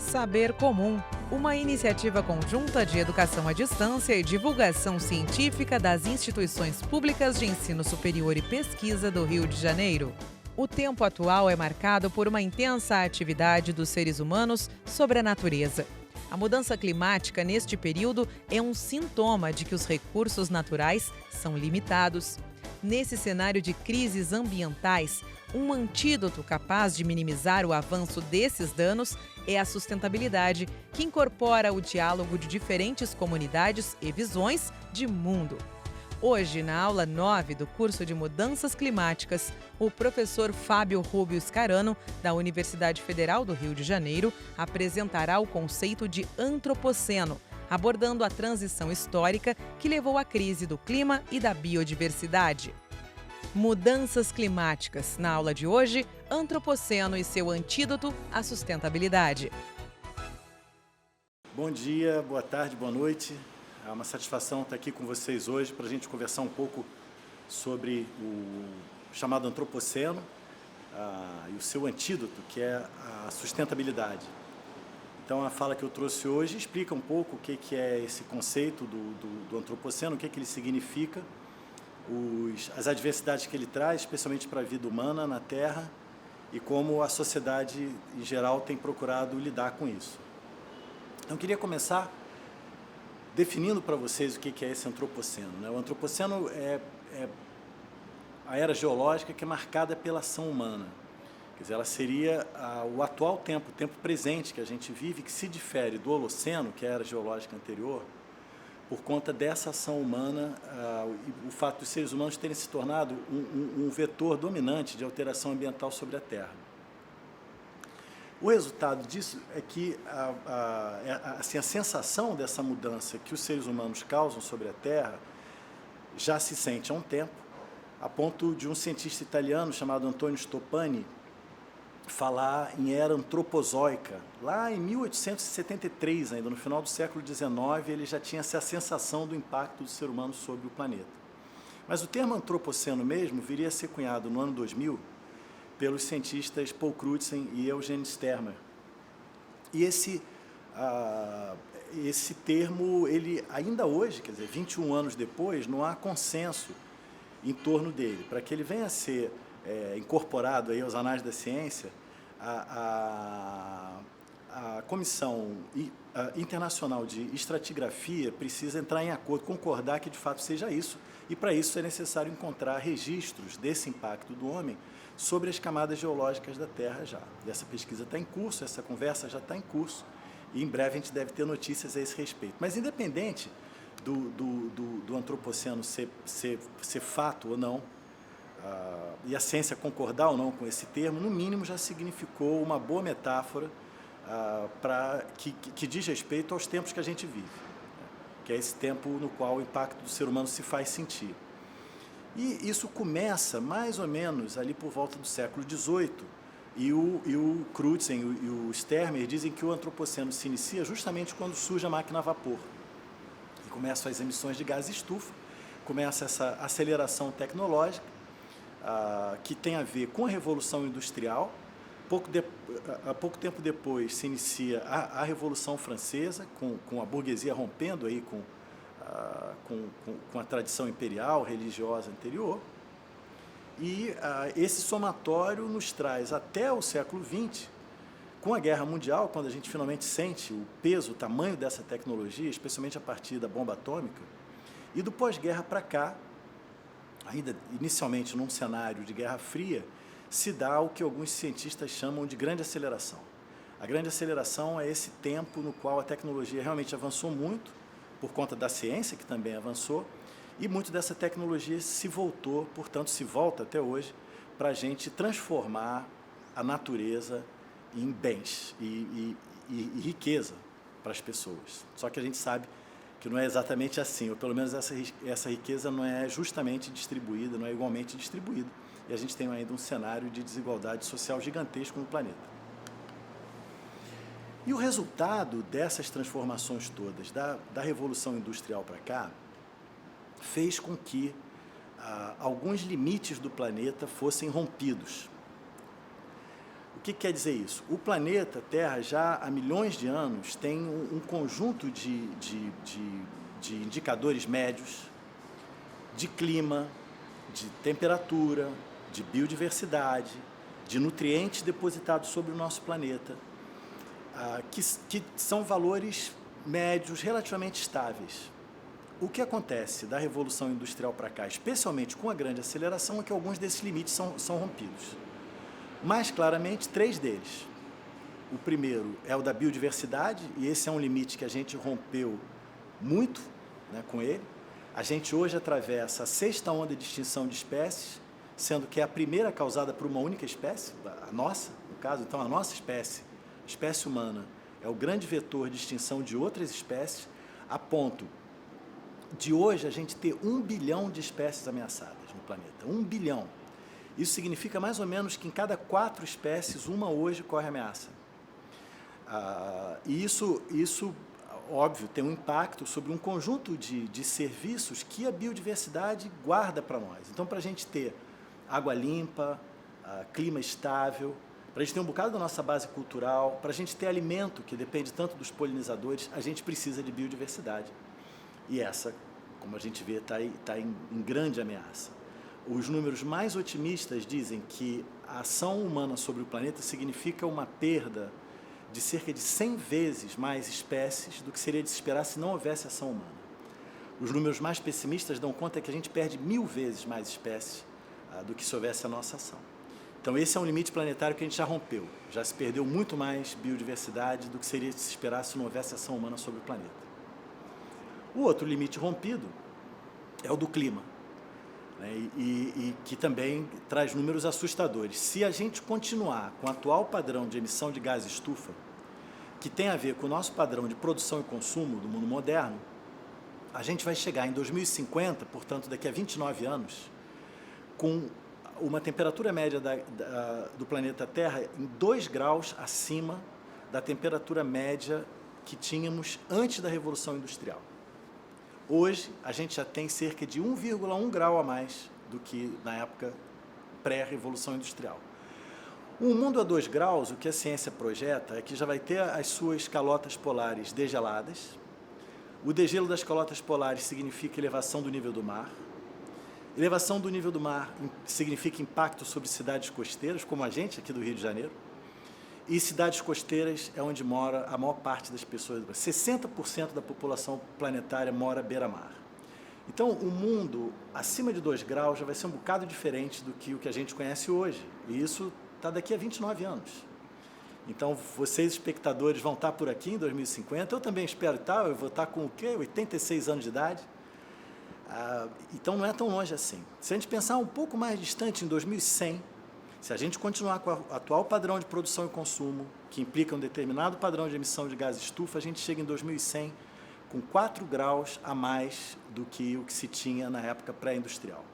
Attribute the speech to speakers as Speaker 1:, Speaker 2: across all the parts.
Speaker 1: Saber Comum, uma iniciativa conjunta de educação à distância e divulgação científica das instituições públicas de ensino superior e pesquisa do Rio de Janeiro. O tempo atual é marcado por uma intensa atividade dos seres humanos sobre a natureza. A mudança climática neste período é um sintoma de que os recursos naturais são limitados. Nesse cenário de crises ambientais, um antídoto capaz de minimizar o avanço desses danos é a sustentabilidade, que incorpora o diálogo de diferentes comunidades e visões de mundo. Hoje, na aula 9 do curso de Mudanças Climáticas, o professor Fábio Rubio Scarano, da Universidade Federal do Rio de Janeiro, apresentará o conceito de antropoceno, abordando a transição histórica que levou à crise do clima e da biodiversidade. Mudanças climáticas. Na aula de hoje, antropoceno e seu antídoto à sustentabilidade.
Speaker 2: Bom dia, boa tarde, boa noite. É uma satisfação estar aqui com vocês hoje para a gente conversar um pouco sobre o chamado antropoceno e o seu antídoto, que é a sustentabilidade. Então, a fala que eu trouxe hoje explica um pouco o que é esse conceito do antropoceno, o que ele significa, as adversidades que ele traz, especialmente para a vida humana na Terra, e como a sociedade, em geral, tem procurado lidar com isso. Então, eu queria começar definindo para vocês o que é esse antropoceno, né? O antropoceno é a era geológica que é marcada pela ação humana. Quer dizer, ela seria o atual tempo, o tempo presente que a gente vive, que se difere do Holoceno, que é a era geológica anterior, por conta dessa ação humana e o fato dos seres humanos terem se tornado um vetor dominante de alteração ambiental sobre a Terra. O resultado disso é que assim, a sensação dessa mudança que os seres humanos causam sobre a Terra já se sente há um tempo, a ponto de um cientista italiano chamado Antonio Stoppani falar em era antropozoica. Lá em 1873, ainda no final do século XIX, ele já tinha essa sensação do impacto do ser humano sobre o planeta. Mas o termo antropoceno mesmo viria a ser cunhado no ano 2000 pelos cientistas Paul Crutzen e Eugene Stermer. E esse termo, ele ainda hoje, quer dizer, 21 anos depois, não há consenso em torno dele. Para que ele venha a ser incorporado aí aos anais da ciência, a Comissão Internacional de Estratigrafia precisa entrar em acordo, concordar que de fato seja isso, e para isso é necessário encontrar registros desse impacto do homem sobre as camadas geológicas da Terra já. E essa pesquisa está em curso, essa conversa já está em curso, e em breve a gente deve ter notícias a esse respeito. Mas independente do antropoceno ser fato ou não, e a ciência concordar ou não com esse termo, no mínimo já significou uma boa metáfora que diz respeito aos tempos que a gente vive, que é esse tempo no qual o impacto do ser humano se faz sentir. E isso começa mais ou menos ali por volta do século XVIII, e o Crutzen e o Stermer dizem que o antropoceno se inicia justamente quando surge a máquina a vapor, e começam as emissões de gás estufa, começa essa aceleração tecnológica, que tem a ver com a Revolução Industrial. Pouco tempo depois se inicia a Revolução Francesa, com a burguesia rompendo aí com a tradição imperial, religiosa anterior. E esse somatório nos traz até o século XX, com a Guerra Mundial, quando a gente finalmente sente o peso, o tamanho dessa tecnologia, especialmente a partir da bomba atômica, e do pós-guerra para cá, ainda inicialmente num cenário de Guerra Fria, se dá o que alguns cientistas chamam de grande aceleração. A grande aceleração é esse tempo no qual a tecnologia realmente avançou muito, por conta da ciência, que também avançou, e muito dessa tecnologia se voltou, portanto se volta até hoje, para a gente transformar a natureza em bens e riqueza para as pessoas. Só que a gente sabe que não é exatamente assim, ou pelo menos essa riqueza não é justamente distribuída, não é igualmente distribuída. E a gente tem ainda um cenário de desigualdade social gigantesco no planeta. E o resultado dessas transformações todas, da Revolução Industrial para cá, fez com que alguns limites do planeta fossem rompidos. O que quer dizer isso? O planeta Terra, já há milhões de anos, tem um conjunto de indicadores médios de clima, de temperatura, de biodiversidade, de nutrientes depositados sobre o nosso planeta, que são valores médios relativamente estáveis. O que acontece da Revolução Industrial para cá, especialmente com a grande aceleração, é que alguns desses limites são rompidos. Mais claramente, 3 deles. O primeiro é o da biodiversidade, e esse é um limite que a gente rompeu muito, né, com ele. A gente hoje atravessa a 6ª onda de extinção de espécies, sendo que é a primeira causada por uma única espécie, a nossa, no caso. Então, a nossa espécie, a espécie humana, é o grande vetor de extinção de outras espécies, a ponto de hoje a gente ter 1 bilhão de espécies ameaçadas no planeta. 1 bilhão. Isso significa mais ou menos que em cada 4 espécies, uma hoje corre ameaça. E isso, óbvio, tem um impacto sobre um conjunto de serviços que a biodiversidade guarda para nós. Então, para a gente ter água limpa, clima estável, para a gente ter um bocado da nossa base cultural, para a gente ter alimento, que depende tanto dos polinizadores, a gente precisa de biodiversidade. E essa, como a gente vê, está em grande ameaça. Os números mais otimistas dizem que a ação humana sobre o planeta significa uma perda de cerca de 100 vezes mais espécies do que seria de se esperar se não houvesse ação humana. Os números mais pessimistas dão conta que a gente perde 1000 vezes mais espécies do que se houvesse a nossa ação. Então, esse é um limite planetário que a gente já rompeu. Já se perdeu muito mais biodiversidade do que seria de se esperar se não houvesse ação humana sobre o planeta. O outro limite rompido é o do clima, né? E que também traz números assustadores. Se a gente continuar com o atual padrão de emissão de gás estufa, que tem a ver com o nosso padrão de produção e consumo do mundo moderno, a gente vai chegar em 2050, portanto, daqui a 29 anos, com uma temperatura média do planeta Terra em 2 graus acima da temperatura média que tínhamos antes da Revolução Industrial. Hoje, a gente já tem cerca de 1,1 grau a mais do que na época pré-Revolução Industrial. Um mundo a 2 graus, o que a ciência projeta é que já vai ter as suas calotas polares degeladas. O degelo das calotas polares significa elevação do nível do mar. Elevação do nível do mar significa impacto sobre cidades costeiras, como a gente aqui do Rio de Janeiro. E cidades costeiras é onde mora a maior parte das pessoas. 60% da população planetária mora beira-mar. Então, o mundo acima de 2 graus já vai ser um bocado diferente do que o que a gente conhece hoje. E isso está daqui a 29 anos. Então, vocês, espectadores, vão estar por aqui em 2050. Eu também espero estar. Eu vou estar com o quê? 86 anos de idade. Então, não é tão longe assim. Se a gente pensar um pouco mais distante, em 2100, se a gente continuar com o atual padrão de produção e consumo, que implica um determinado padrão de emissão de gás estufa, a gente chega em 2100 com 4 graus a mais do que o que se tinha na época pré-industrial.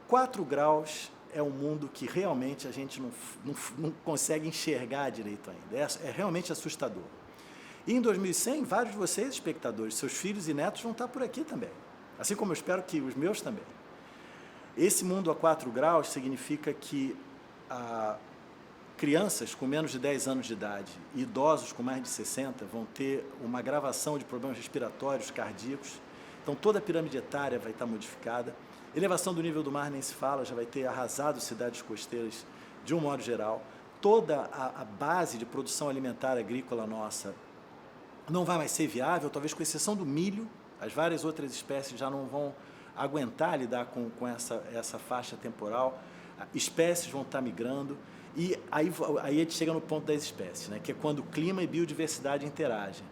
Speaker 2: 4 graus é um mundo que realmente a gente não consegue enxergar direito ainda. É realmente assustador. E em 2100, vários de vocês, espectadores, seus filhos e netos vão estar por aqui também. Assim como eu espero que os meus também. Esse mundo a 4 graus significa que crianças com menos de 10 anos de idade e idosos com mais de 60 vão ter uma agravação de problemas respiratórios, cardíacos. Então, toda a pirâmide etária vai estar modificada. Elevação do nível do mar nem se fala, já vai ter arrasado cidades costeiras de um modo geral. Toda a base de produção alimentar agrícola nossa não vai mais ser viável, talvez com exceção do milho. As várias outras espécies já não vão aguentar lidar com essa faixa temporal. Espécies vão estar migrando. E aí a gente chega no ponto das espécies, né, que é quando clima e biodiversidade interagem.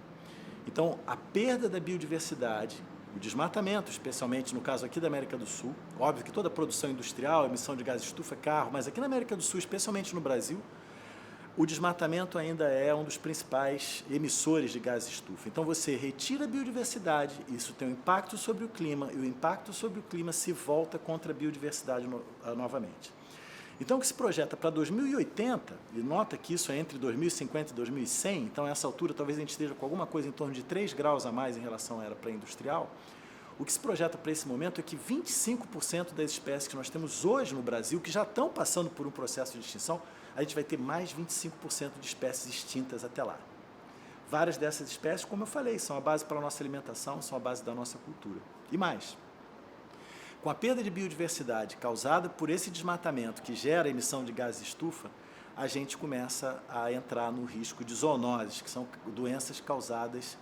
Speaker 2: Então, a perda da biodiversidade, o desmatamento, especialmente no caso aqui da América do Sul, óbvio que toda a produção industrial, emissão de gás estufa, carro, mas aqui na América do Sul, especialmente no Brasil, o desmatamento ainda é um dos principais emissores de gás estufa. Então, você retira a biodiversidade, isso tem um impacto sobre o clima, e o impacto sobre o clima se volta contra a biodiversidade novamente. Então, o que se projeta para 2080, e nota que isso é entre 2050 e 2100, então, a essa altura, talvez a gente esteja com alguma coisa em torno de 3 graus a mais em relação à era pré-industrial. O que se projeta para esse momento é que 25% das espécies que nós temos hoje no Brasil, que já estão passando por um processo de extinção, a gente vai ter mais 25% de espécies extintas até lá. Várias dessas espécies, como eu falei, são a base para a nossa alimentação, são a base da nossa cultura. E mais, com a perda de biodiversidade causada por esse desmatamento que gera a emissão de gases de estufa, a gente começa a entrar no risco de zoonoses, que são doenças causadas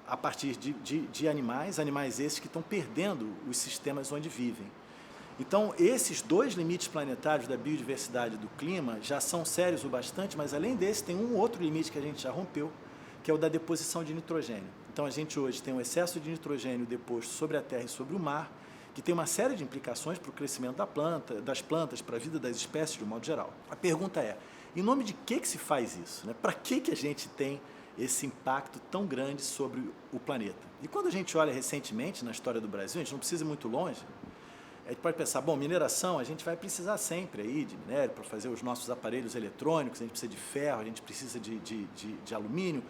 Speaker 2: a partir de animais esses que estão perdendo os sistemas onde vivem. Então, esses dois limites planetários da biodiversidade e do clima já são sérios o bastante, mas além desse tem um outro limite que a gente já rompeu, que é o da deposição de nitrogênio. Então, a gente hoje tem um excesso de nitrogênio deposto sobre a terra e sobre o mar, que tem uma série de implicações para o crescimento das plantas, para a vida das espécies de um modo geral. A pergunta é, em nome de que se faz isso? Né? Para que a gente tem esse impacto tão grande sobre o planeta? E quando a gente olha recentemente na história do Brasil, a gente não precisa ir muito longe, a gente pode pensar, bom, mineração, a gente vai precisar sempre aí de minério para fazer os nossos aparelhos eletrônicos, a gente precisa de ferro, a gente precisa de alumínio,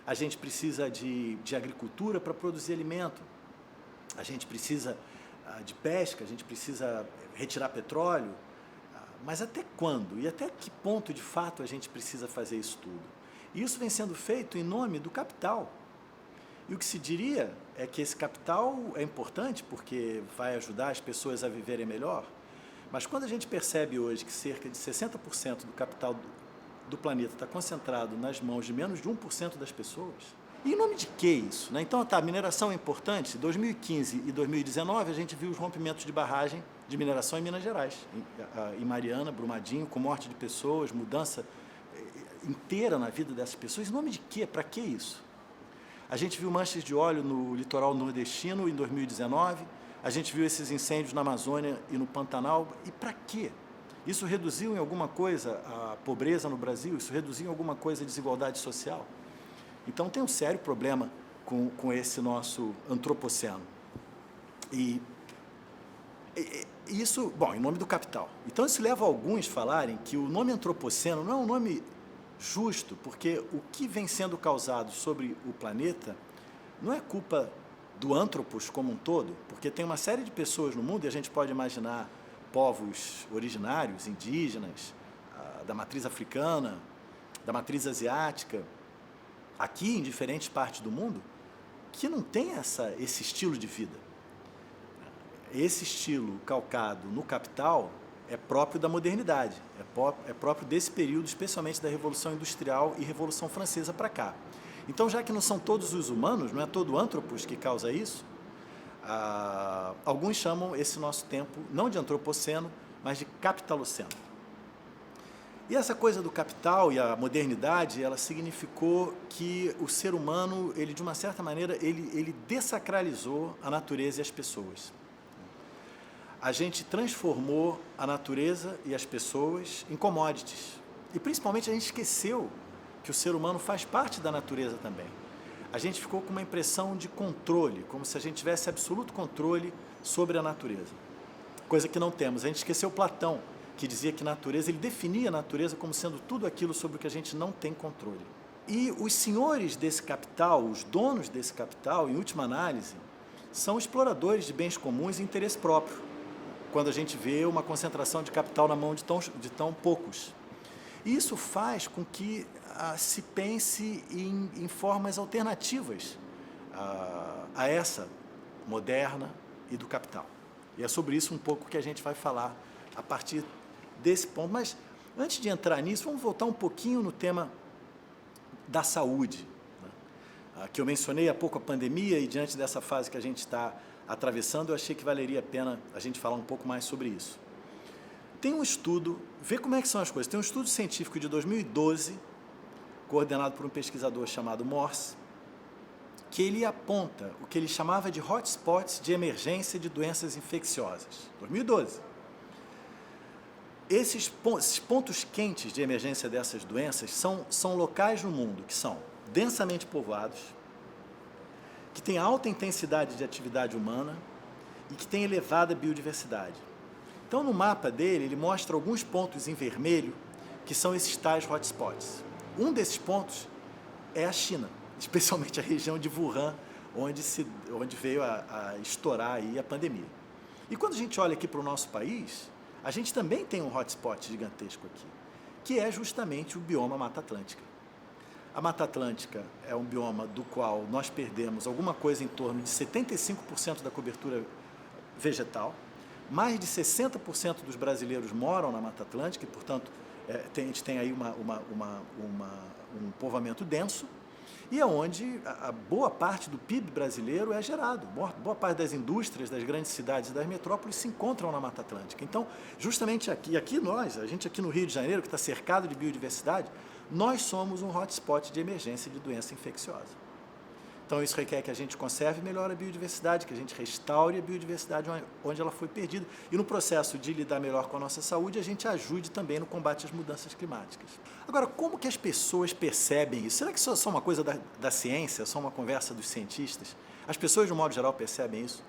Speaker 2: a gente precisa de agricultura para produzir alimento, a gente precisa de pesca, a gente precisa retirar petróleo, mas até quando e até que ponto de fato a gente precisa fazer isso tudo? E isso vem sendo feito em nome do capital. E o que se diria é que esse capital é importante porque vai ajudar as pessoas a viverem melhor, mas quando a gente percebe hoje que cerca de 60% do capital do planeta está concentrado nas mãos de menos de 1% das pessoas, e em nome de que isso? Né? Então, a mineração é importante. Em 2015 e 2019, a gente viu os rompimentos de barragem de mineração em Minas Gerais, em Mariana, Brumadinho, com morte de pessoas, mudança inteira na vida dessas pessoas. Em nome de quê? Para que isso? A gente viu manchas de óleo no litoral nordestino em 2019, a gente viu esses incêndios na Amazônia e no Pantanal. E para quê? Isso reduziu em alguma coisa a pobreza no Brasil? Isso reduziu em alguma coisa a desigualdade social? Então tem um sério problema com esse nosso antropoceno. E isso, bom, em nome do capital. Então isso leva alguns a falarem que o nome antropoceno não é um nome justo, porque o que vem sendo causado sobre o planeta não é culpa do antropos como um todo, porque tem uma série de pessoas no mundo, e a gente pode imaginar povos originários, indígenas, da matriz africana, da matriz asiática, aqui em diferentes partes do mundo, que não tem esse estilo de vida. Esse estilo calcado no capital é próprio da modernidade, é próprio desse período, especialmente da Revolução Industrial e Revolução Francesa para cá. Então, já que não são todos os humanos, não é todo antropos que causa isso, alguns chamam esse nosso tempo, não de antropoceno, mas de capitaloceno. E essa coisa do capital e a modernidade, ela significou que o ser humano, ele de uma certa maneira, ele dessacralizou a natureza e as pessoas. A gente transformou a natureza e as pessoas em commodities. E principalmente a gente esqueceu que o ser humano faz parte da natureza também. A gente ficou com uma impressão de controle, como se a gente tivesse absoluto controle sobre a natureza. Coisa que não temos. A gente esqueceu Platão, que dizia que natureza, ele definia a natureza como sendo tudo aquilo sobre o que a gente não tem controle. E os senhores desse capital, os donos desse capital, em última análise, são exploradores de bens comuns e interesse próprio, quando a gente vê uma concentração de capital na mão de tão poucos. E isso faz com que se pense em formas alternativas a essa moderna e do capital. E é sobre isso um pouco que a gente vai falar a partir desse ponto. Mas, antes de entrar nisso, vamos voltar um pouquinho no tema da saúde, né? Que eu mencionei há pouco a pandemia, e diante dessa fase que a gente está atravessando, eu achei que valeria a pena a gente falar um pouco mais sobre isso. Tem um estudo, vê como é que são as coisas, tem um estudo científico de 2012, coordenado por um pesquisador chamado Morse, que ele aponta o que ele chamava de hotspots de emergência de doenças infecciosas. 2012. Esses pontos quentes de emergência dessas doenças são locais no mundo que são densamente povoados, que têm alta intensidade de atividade humana e que têm elevada biodiversidade. Então, no mapa dele, ele mostra alguns pontos em vermelho, que são esses tais hotspots. Um desses pontos é a China, especialmente a região de Wuhan, onde veio a estourar aí a pandemia. E quando a gente olha aqui para o nosso país, a gente também tem um hotspot gigantesco aqui, que é justamente o bioma Mata Atlântica. A Mata Atlântica é um bioma do qual nós perdemos alguma coisa em torno de 75% da cobertura vegetal. Mais de 60% dos brasileiros moram na Mata Atlântica e, portanto, a gente tem aí um povoamento denso, e é onde a boa parte do PIB brasileiro é gerado. Boa parte das indústrias das grandes cidades e das metrópoles se encontram na Mata Atlântica. Então, justamente aqui a gente aqui no Rio de Janeiro, que está cercado de biodiversidade, nós somos um hotspot de emergência de doença infecciosa. Então, isso requer que a gente conserve e melhore a biodiversidade, que a gente restaure a biodiversidade onde ela foi perdida. E no processo de lidar melhor com a nossa saúde, a gente ajude também no combate às mudanças climáticas. Agora, como que as pessoas percebem isso? Será que isso é só uma coisa da ciência, só uma conversa dos cientistas? As pessoas, de um modo geral, percebem isso?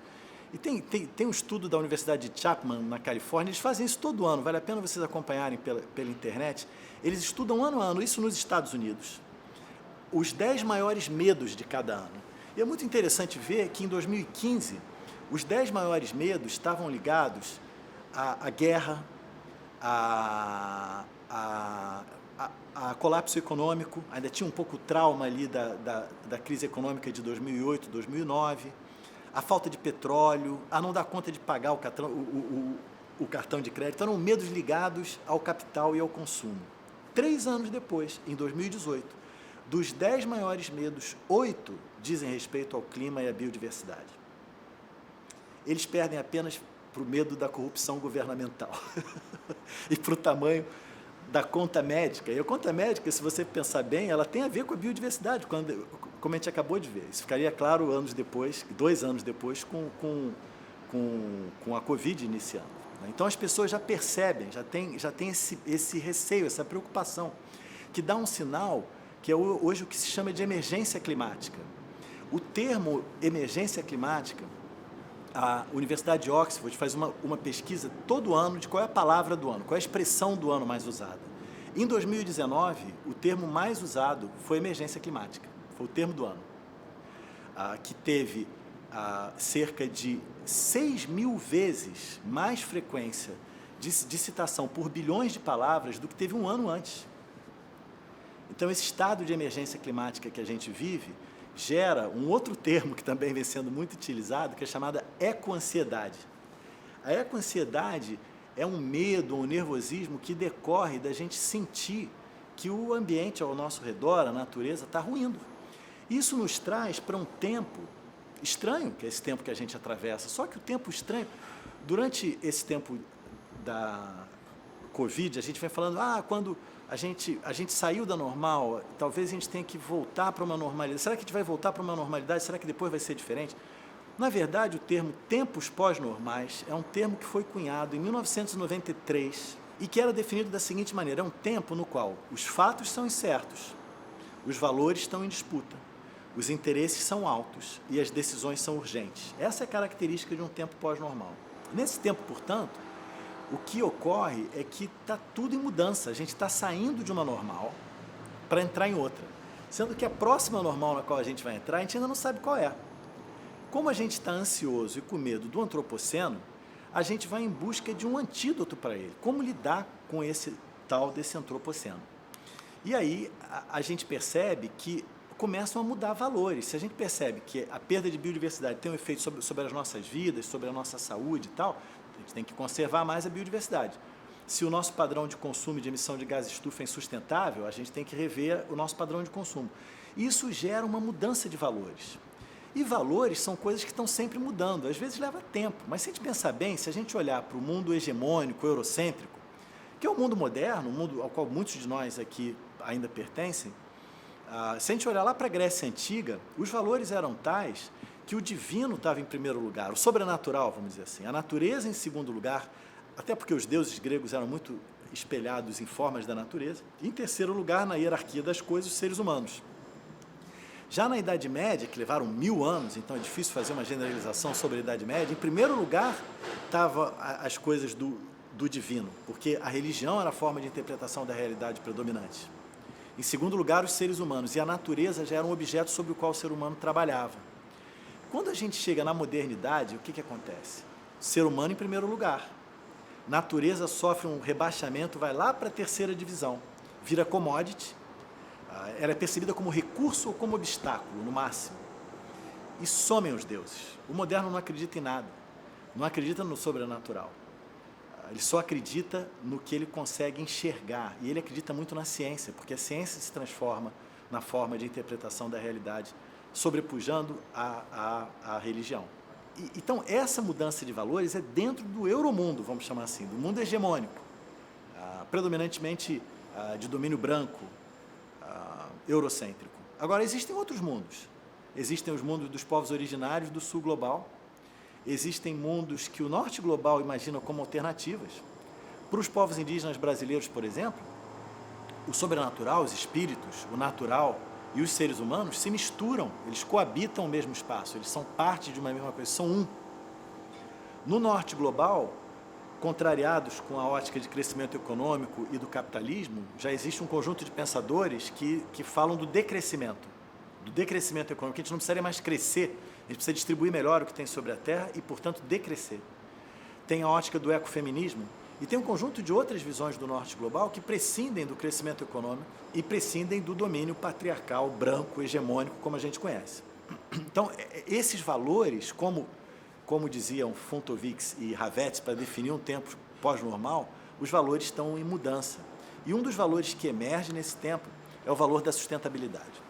Speaker 2: E tem um estudo da Universidade de Chapman, na Califórnia, eles fazem isso todo ano, vale a pena vocês acompanharem pela internet. Eles estudam ano a ano, isso nos Estados Unidos, os 10 maiores medos de cada ano. E é muito interessante ver que, em 2015, os 10 maiores medos estavam ligados à guerra, a colapso econômico, ainda tinha um pouco trauma ali da crise econômica de 2008, 2009, a falta de petróleo, a não dar conta de pagar o cartão de crédito. Eram medos ligados ao capital e ao consumo. 3 anos depois, em 2018, dos 10 maiores medos, 8 dizem respeito ao clima e à biodiversidade. Eles perdem apenas para o medo da corrupção governamental e para o tamanho da conta médica. E a conta médica, se você pensar bem, ela tem a ver com a biodiversidade, como a gente acabou de ver. Isso ficaria claro 2 anos depois, com a Covid iniciando. Então, as pessoas já percebem, já tem esse receio, essa preocupação, que dá um sinal que é hoje o que se chama de emergência climática. O termo emergência climática, a Universidade de Oxford faz uma pesquisa todo ano de qual é a palavra do ano, qual é a expressão do ano mais usada. Em 2019, o termo mais usado foi emergência climática, foi o termo do ano, que teve cerca de 6.000 vezes mais frequência de citação por bilhões de palavras do que teve um ano antes. Então, esse estado de emergência climática que a gente vive gera um outro termo que também vem sendo muito utilizado, que é chamada ecoansiedade. A ecoansiedade é um medo, um nervosismo que decorre da gente sentir que o ambiente ao nosso redor, a natureza, está ruindo. Isso nos traz para um tempo estranho, que é esse tempo que a gente atravessa. Só que o tempo estranho, durante esse tempo da Covid, a gente vem falando, quando a gente saiu da normal, talvez a gente tenha que voltar para uma normalidade. Será que a gente vai voltar para uma normalidade? Será que depois vai ser diferente? Na verdade, o termo tempos pós-normais é um termo que foi cunhado em 1993 e que era definido da seguinte maneira: é um tempo no qual os fatos são incertos, os valores estão em disputa, os interesses são altos e as decisões são urgentes. Essa é a característica de um tempo pós-normal. Nesse tempo, portanto, o que ocorre é que está tudo em mudança. A gente está saindo de uma normal para entrar em outra. Sendo que a próxima normal na qual a gente vai entrar, a gente ainda não sabe qual é. Como a gente está ansioso e com medo do antropoceno, a gente vai em busca de um antídoto para ele. Como lidar com esse tal desse antropoceno? E aí a gente percebe que começam a mudar valores. Se a gente percebe que a perda de biodiversidade tem um efeito sobre as nossas vidas, sobre a nossa saúde e tal, a gente tem que conservar mais a biodiversidade. Se o nosso padrão de consumo e de emissão de gás estufa é insustentável, a gente tem que rever o nosso padrão de consumo. Isso gera uma mudança de valores. E valores são coisas que estão sempre mudando, às vezes leva tempo, mas se a gente pensar bem, se a gente olhar para o mundo hegemônico, eurocêntrico, que é o mundo moderno, o mundo ao qual muitos de nós aqui ainda pertencem, se a gente olhar lá para a Grécia Antiga, os valores eram tais que o divino estava em primeiro lugar, o sobrenatural, vamos dizer assim, a natureza em segundo lugar, até porque os deuses gregos eram muito espelhados em formas da natureza, e em terceiro lugar, na hierarquia das coisas, os seres humanos. Já na Idade Média, que levaram 1000 anos, então é difícil fazer uma generalização sobre a Idade Média, em primeiro lugar estavam as coisas do divino, porque a religião era a forma de interpretação da realidade predominante. Em segundo lugar, os seres humanos, e a natureza já era um objeto sobre o qual o ser humano trabalhava. Quando a gente chega na modernidade, o que acontece? O ser humano em primeiro lugar. natureza sofre um rebaixamento, vai lá para a terceira divisão, vira commodity, ela é percebida como recurso ou como obstáculo, no máximo, e somem os deuses. O moderno não acredita em nada, não acredita no sobrenatural, ele só acredita no que ele consegue enxergar, e ele acredita muito na ciência, porque a ciência se transforma na forma de interpretação da realidade, sobrepujando a religião. Então, essa mudança de valores é dentro do euromundo, vamos chamar assim, do mundo hegemônico, predominantemente de domínio branco, eurocêntrico. Agora, existem outros mundos. Existem os mundos dos povos originários do sul global, existem mundos que o norte global imagina como alternativas. Para os povos indígenas brasileiros, por exemplo, o sobrenatural, os espíritos, o natural e os seres humanos se misturam, eles coabitam o mesmo espaço, eles são parte de uma mesma coisa, são um. No norte global, contrariados com a ótica de crescimento econômico e do capitalismo, já existe um conjunto de pensadores que falam do decrescimento econômico, que a gente não precisaria mais crescer, a gente precisa distribuir melhor o que tem sobre a Terra e, portanto, decrescer. Tem a ótica do ecofeminismo e tem um conjunto de outras visões do norte global que prescindem do crescimento econômico e prescindem do domínio patriarcal, branco, hegemônico, como a gente conhece. Então, esses valores, como diziam Fontovics e Havetz, para definir um tempo pós-normal, os valores estão em mudança. E um dos valores que emerge nesse tempo é o valor da sustentabilidade.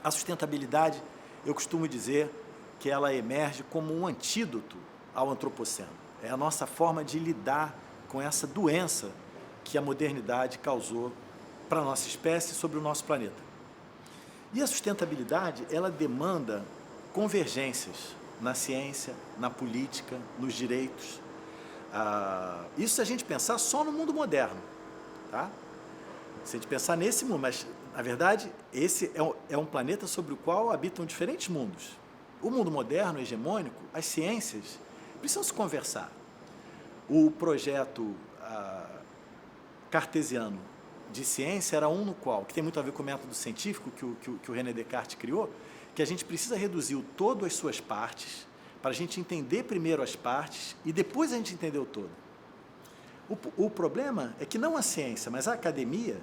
Speaker 2: A sustentabilidade, eu costumo dizer que ela emerge como um antídoto ao antropoceno. É a nossa forma de lidar com essa doença que a modernidade causou para a nossa espécie sobre o nosso planeta. E a sustentabilidade, ela demanda convergências na ciência, na política, nos direitos. Isso se a gente pensar só no mundo moderno, tá? Se a gente pensar nesse mundo, mas, na verdade, esse é um planeta sobre o qual habitam diferentes mundos. O mundo moderno, hegemônico, as ciências precisam se conversar. O projeto cartesiano de ciência era um no qual, que tem muito a ver com o método científico que o René Descartes criou, que a gente precisa reduzir o todo às suas partes, para a gente entender primeiro as partes e depois a gente entender o todo. O problema é que não a ciência, mas a academia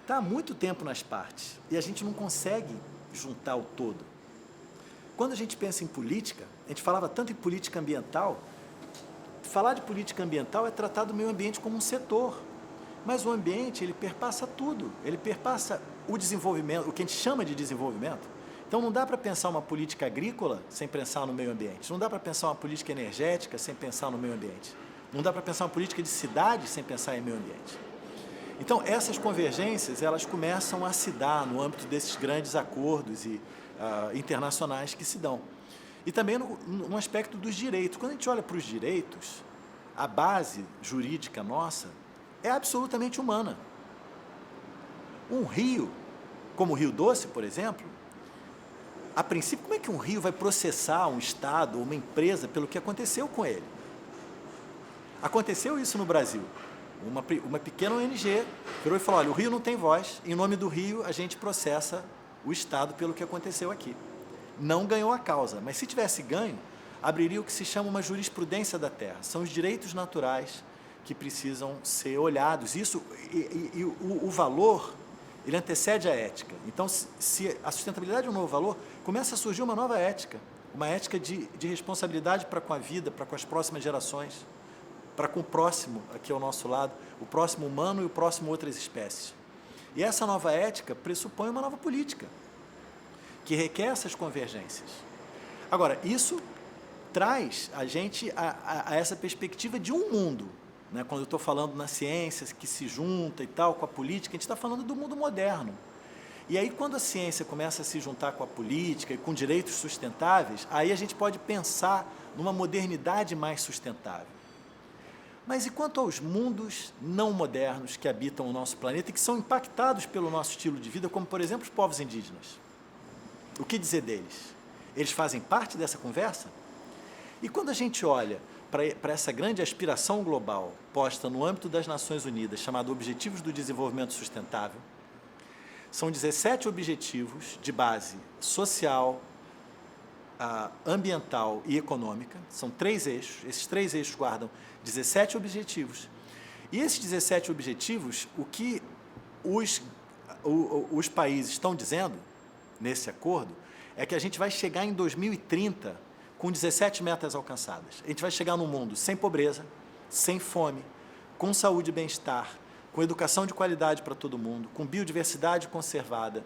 Speaker 2: está há muito tempo nas partes e a gente não consegue juntar o todo. Quando a gente pensa em política, a gente falava tanto em política ambiental, falar de política ambiental é tratar do meio ambiente como um setor, mas o ambiente, ele perpassa tudo, ele perpassa o desenvolvimento, o que a gente chama de desenvolvimento. Então, não dá para pensar uma política agrícola sem pensar no meio ambiente, não dá para pensar uma política energética sem pensar no meio ambiente, não dá para pensar uma política de cidade sem pensar em meio ambiente. Então, essas convergências, elas começam a se dar no âmbito desses grandes acordos internacionais que se dão. E também no aspecto dos direitos. Quando a gente olha para os direitos, a base jurídica nossa é absolutamente humana. Um rio, como o Rio Doce, por exemplo, a princípio, como é que um rio vai processar um Estado ou uma empresa pelo que aconteceu com ele? Aconteceu isso no Brasil. Uma pequena ONG virou e falou, olha, o rio não tem voz, em nome do rio a gente processa o Estado pelo que aconteceu aqui. Não ganhou a causa, mas se tivesse ganho, abriria o que se chama uma jurisprudência da terra. São os direitos naturais que precisam ser olhados. Isso, o valor, ele antecede a ética. Então, se a sustentabilidade é um novo valor, começa a surgir uma nova ética, uma ética de responsabilidade para com a vida, para com as próximas gerações, para com o próximo aqui ao nosso lado, o próximo humano e o próximo outras espécies. E essa nova ética pressupõe uma nova política, que requer essas convergências. Agora, isso traz a gente a essa perspectiva de um mundo, né? Quando eu estou falando na ciência, que se junta e tal, com a política, a gente está falando do mundo moderno. E aí, quando a ciência começa a se juntar com a política e com direitos sustentáveis, aí a gente pode pensar numa modernidade mais sustentável. Mas e quanto aos mundos não modernos que habitam o nosso planeta e que são impactados pelo nosso estilo de vida, como, por exemplo, os povos indígenas? O que dizer deles? Eles fazem parte dessa conversa? E quando a gente olha para essa grande aspiração global posta no âmbito das Nações Unidas, chamada Objetivos do Desenvolvimento Sustentável, são 17 objetivos de base social, ambiental e econômica. São 3 eixos. Esses 3 eixos guardam 17 objetivos. E esses 17 objetivos, o que os países estão dizendo nesse acordo é que a gente vai chegar em 2030 com 17 metas alcançadas. A gente vai chegar num mundo sem pobreza, sem fome, com saúde e bem-estar, com educação de qualidade para todo mundo, com biodiversidade conservada,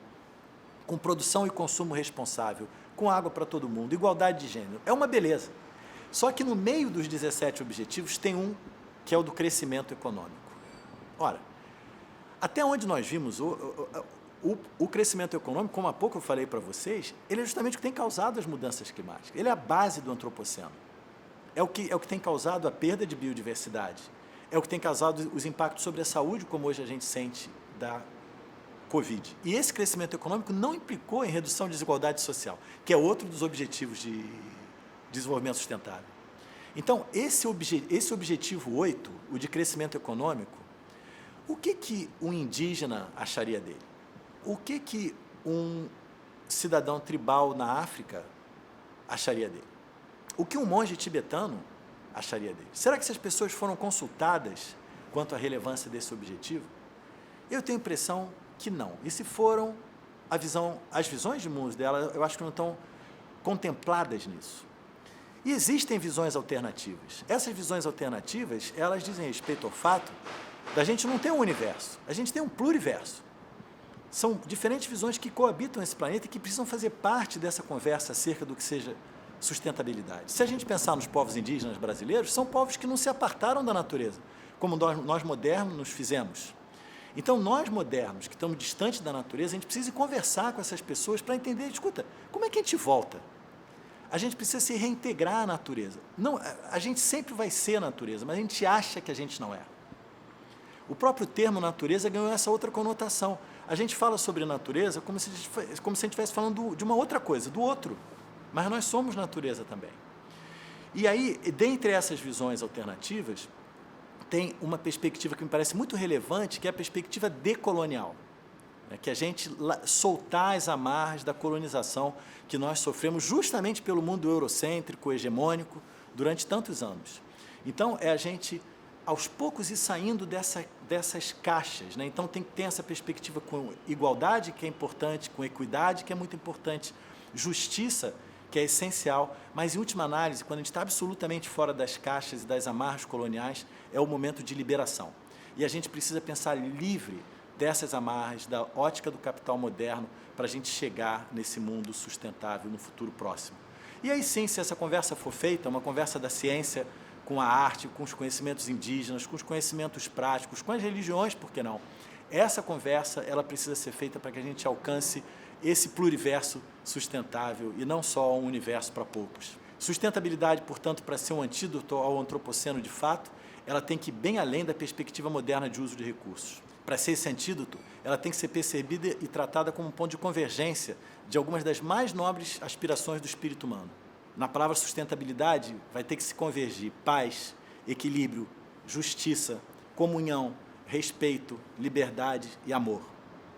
Speaker 2: com produção e consumo responsável, com água para todo mundo, igualdade de gênero. É uma beleza. Só que no meio dos 17 objetivos tem um que é o do crescimento econômico. Ora, até onde nós vimos, o crescimento econômico, como há pouco eu falei para vocês, ele é justamente o que tem causado as mudanças climáticas. Ele é a base do antropoceno. É o que tem causado a perda de biodiversidade. É o que tem causado os impactos sobre a saúde, como hoje a gente sente da Covid. E esse crescimento econômico não implicou em redução de desigualdade social, que é outro dos objetivos de desenvolvimento sustentável. Então, esse objetivo 8, o de crescimento econômico, o que um indígena acharia dele? O que um cidadão tribal na África acharia dele? O que um monge tibetano acharia dele? Será que essas pessoas foram consultadas quanto à relevância desse objetivo? Eu tenho a impressão que não. E se foram, as visões de mundo dela, eu acho que não estão contempladas nisso. E existem visões alternativas. Essas visões alternativas, elas dizem respeito ao fato da gente não ter um universo, a gente tem um pluriverso. São diferentes visões que coabitam esse planeta e que precisam fazer parte dessa conversa acerca do que seja sustentabilidade. Se a gente pensar nos povos indígenas brasileiros, são povos que não se apartaram da natureza, como nós modernos nos fizemos. Então, nós modernos, que estamos distantes da natureza, a gente precisa conversar com essas pessoas para entender, escuta, como é que a gente volta? A gente precisa se reintegrar à natureza. Não, a gente sempre vai ser a natureza, mas a gente acha que a gente não é. O próprio termo natureza ganhou essa outra conotação. A gente fala sobre natureza como se a gente estivesse falando de uma outra coisa, do outro. Mas nós somos natureza também. E aí, dentre essas visões alternativas, tem uma perspectiva que me parece muito relevante, que é a perspectiva decolonial. Que a gente soltar as amarras da colonização que nós sofremos justamente pelo mundo eurocêntrico, hegemônico, durante tantos anos. Então, é a gente, aos poucos, ir saindo dessas caixas. Então, tem que ter essa perspectiva com igualdade, que é importante, com equidade, que é muito importante, justiça, que é essencial, mas, em última análise, quando a gente está absolutamente fora das caixas e das amarras coloniais, é o momento de liberação. E a gente precisa pensar livre dessas amarras, da ótica do capital moderno, para a gente chegar nesse mundo sustentável no futuro próximo. E aí sim, se essa conversa for feita, uma conversa da ciência com a arte, com os conhecimentos indígenas, com os conhecimentos práticos, com as religiões, por que não? Essa conversa, ela precisa ser feita para que a gente alcance esse pluriverso sustentável e não só um universo para poucos. Sustentabilidade, portanto, para ser um antídoto ao antropoceno de fato, ela tem que ir bem além da perspectiva moderna de uso de recursos. Para ser esse antídoto, ela tem que ser percebida e tratada como um ponto de convergência de algumas das mais nobres aspirações do espírito humano. Na palavra sustentabilidade, vai ter que se convergir paz, equilíbrio, justiça, comunhão, respeito, liberdade e amor.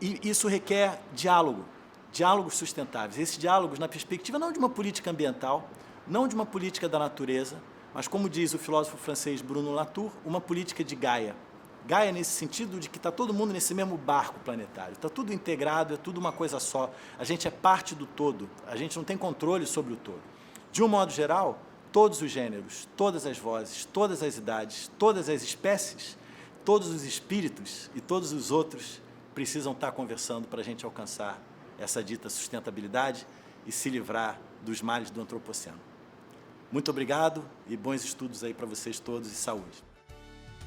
Speaker 2: E isso requer diálogo, diálogos sustentáveis. Esses diálogos na perspectiva não de uma política ambiental, não de uma política da natureza, mas, como diz o filósofo francês Bruno Latour, uma política de Gaia. Gaia nesse sentido de que está todo mundo nesse mesmo barco planetário, está tudo integrado, é tudo uma coisa só, a gente é parte do todo, a gente não tem controle sobre o todo. De um modo geral, todos os gêneros, todas as vozes, todas as idades, todas as espécies, todos os espíritos e todos os outros precisam estar conversando para a gente alcançar essa dita sustentabilidade e se livrar dos males do antropoceno. Muito obrigado e bons estudos aí para vocês todos e saúde.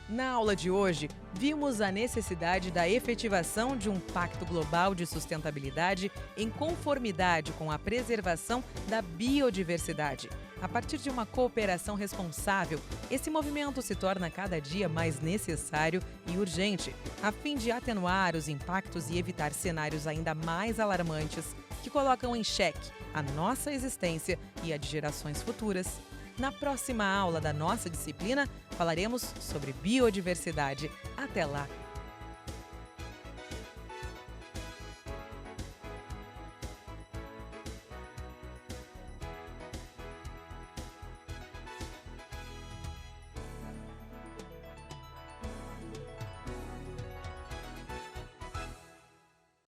Speaker 1: Na aula de hoje, vimos a necessidade da efetivação de um pacto global de sustentabilidade em conformidade com a preservação da biodiversidade. A partir de uma cooperação responsável, esse movimento se torna cada dia mais necessário e urgente, a fim de atenuar os impactos e evitar cenários ainda mais alarmantes que colocam em xeque a nossa existência e a de gerações futuras. Na próxima aula da nossa disciplina, falaremos sobre biodiversidade. Até lá!